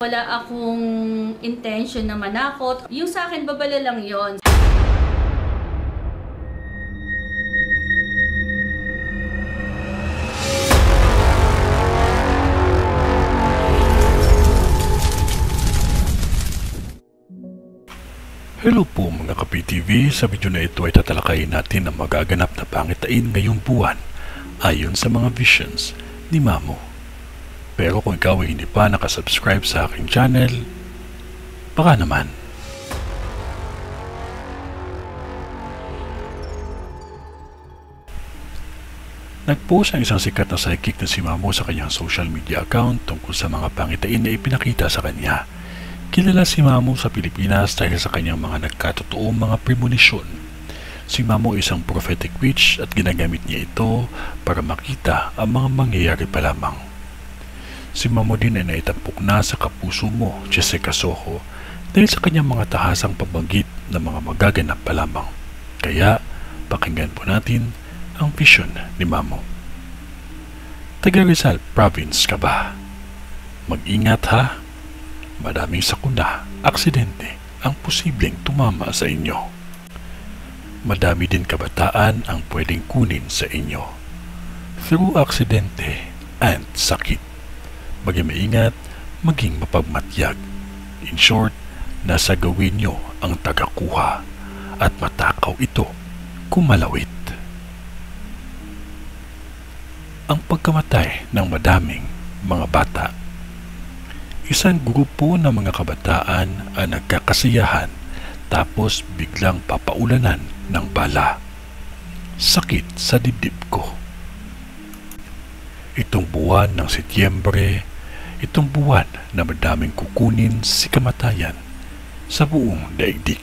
Wala akong intention na manakot. Yung sa akin, babala lang yon. Hello po mga ka-PTV, sa video na ito ay tatalakayin natin ang magaganap na pangitain ngayong buwan ayon sa mga visions ni Mamo. Pero kung ikaw ay hindi pa nakasubscribe sa aking channel, baka naman. Nag-post ang isang sikat na psychic na si Mamo sa kanyang social media account tungkol sa mga pangitain na ipinakita sa kanya. Kilala si Mamo sa Pilipinas dahil sa kanyang mga nagkatotoong mga premonition. Si Mamo ay isang prophetic witch at ginagamit niya ito para makita ang mga mangyayari pa lamang. Si Mamo din ay naitampok na sa kapuso mo, Jessica Soho, dahil sa kanyang mga tahasang pabanggit na mga magaganap pa lamang. Kaya, pakinggan po natin ang vision ni Mamo. Taga Rizal Province ka ba? Mag-ingat ha! Madaming sakuna, aksidente ang posibleng tumama sa inyo. Madami din kabataan ang pwedeng kunin sa inyo through aksidente and sakit. Maging maingat, maging mapagmatyag. In short, nasa gawin nyo ang tagakuha at matakaw ito kumalawit. Ang pagkamatay ng madaming mga bata. Isang grupo ng mga kabataan ang nagkakasiyahan tapos biglang papaulanan ng bala. Sakit sa dibdib ko. Itong buwan ng Setyembre, itong buwan na madaming kukunin si kamatayan sa buong daigdig.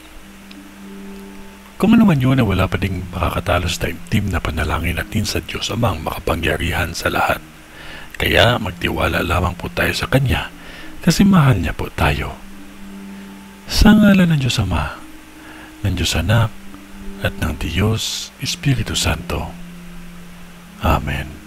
Kung ano man yun na wala pa ding makakatalo sa team na panalangin natin sa Diyos Amang makapangyarihan sa lahat. Kaya magtiwala lamang po tayo sa Kanya kasi mahal niya po tayo. Sa ngalan ng Diyos Ama, ng Diyos Anak, at ng Diyos Espiritu Santo. Amen.